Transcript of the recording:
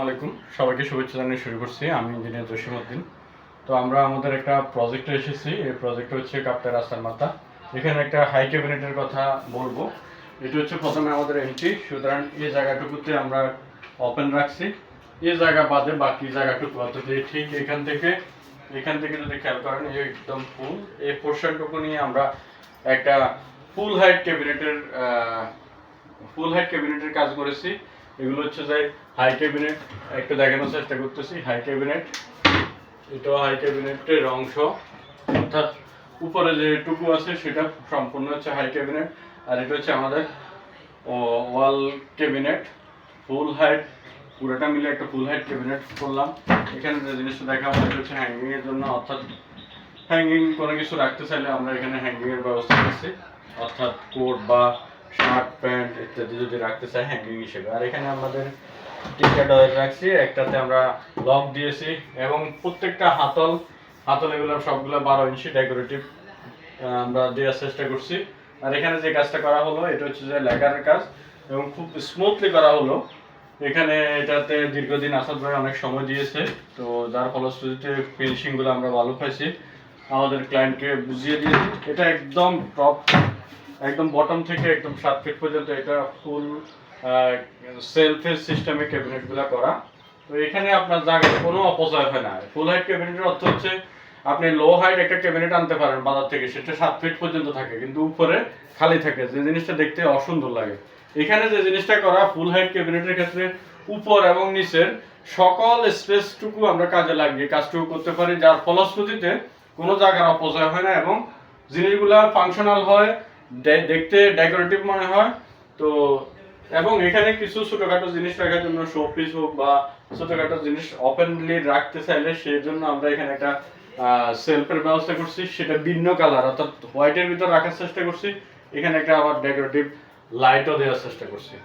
আলাইকুম, সবাইকে শুভেচ্ছা জানিয়ে শুরু করছি। আমি ইঞ্জিনিয়ার জসিমউদ্দিন। তো আমরা আমাদের একটা প্রজেক্টে এসেছি। এই প্রজেক্ট হচ্ছে কাপ্তাই রাস্তার মাথা। এখানে একটা হাই ক্যাবিনেটের কথা বলবো। এটা হচ্ছে প্রথমে আমাদের এন্ট্রি, সুতরাং এই জায়গাটুকুতে আমরা ওপেন রাখছি। এই জায়গা বাদে বাকি জায়গাটুকু অর্থাৎ ঠিক এখান থেকে যদি খেয়াল করেন একদম ফুল এই পোর্শনটুকু নিয়ে আমরা একটা ফুল হাইট ক্যাবিনেটের কাজ করেছি। এগুলো হচ্ছে যে হাই ক্যাবিনেট, একটু দেখানোর চেষ্টা করতেছি। হাই ক্যাবিনেট, এটাও হাই ক্যাবিনেটের অংশ, অর্থাৎ উপরে যেটুকু আছে সেটা সম্পূর্ণ হচ্ছে হাই ক্যাবিনেট। আর এটা হচ্ছে আমাদের ওয়াল ক্যাবিনেট, ফুল হাইট, পুরোটা মিলে একটা ফুল হাইট ক্যাবিনেট করলাম। এখানে যে জিনিসটা দেখাবো এটা হচ্ছে হ্যাঙ্গিং এর জন্য, অর্থাৎ হ্যাঙ্গিং কোনো কিছু রাখতে চাইলে আমরা এখানে হ্যাঙ্গিং এর ব্যবস্থা করছি, অর্থাৎ কোট বা শার্ট প্যান্ট ইত্যাদি যদি রাখতে চাই হ্যাঙ্গিং হিসেবে। আর এখানে আমাদের তিনটা ডয়ার রাখছি, একটাতে আমরা লক দিয়েছি এবং প্রত্যেকটা হাতল এগুলো সবগুলো 12 ইঞ্চি ডেকোরেটিভ আমরা দেওয়ার চেষ্টা করছি। আর এখানে যে কাজটা করা হলো এটা হচ্ছে যে লেকারের কাজ এবং খুব স্মুথলি করা হলো। এখানে এটাতে দীর্ঘদিন আসাদ ভাই অনেক সময় দিয়েছে, তো যার ফলশ্রুতিতে ফিনিশিংগুলো আমরা ভালো পাইছি, আমাদের ক্লায়েন্টকে বুঝিয়ে দিয়েছি। এটা একদম টপ, একদম বটম থেকে একদম 7 ফিট পর্যন্ত এটা ফুল সেলফের সিস্টেমে ক্যাবিনেটগুলো করা। তো এখানে আপনার জায়গায় কোনো অপচয় হয় না। ফুল হাইট ক্যাবিনেটের অর্থ হচ্ছে আপনি লো হাইট একটা ক্যাবিনেট আনতে পারেন বাজার থেকে, সেটা 7 ফিট পর্যন্ত থাকে কিন্তু উপরে খালি থাকে, যে জিনিসটা দেখতে অসুন্দর লাগে। এখানে যে জিনিসটা করা ফুল হাইট ক্যাবিনেটের ক্ষেত্রে উপর এবং নিচের সকল স্পেসটুকু আমরা কাজে লাগিয়ে কাজটুকু করতে পারি, যার ফলশ্রুতিতে কোনো জায়গার অপচয় হয় না এবং জিনিসগুলা ফাংশনাল হয়, দেখতে ডেকোরেটিভ মনে হয়। তো এবং এখানে কিছু ছোটখাটো জিনিস রাখার জন্য, শো পিস হোক বা ছোটখাটো জিনিস ওপেনলি রাখতে চাইলে সেই জন্য আমরা এখানে একটা সেলফের ব্যবস্থা করছি, সেটা ভিন্ন কালার অর্থাৎ হোয়াইটের ভিতর রাখার চেষ্টা করছি। এখানে একটা আবার ডেকোরেটিভ লাইটও দেওয়ার চেষ্টা করছি।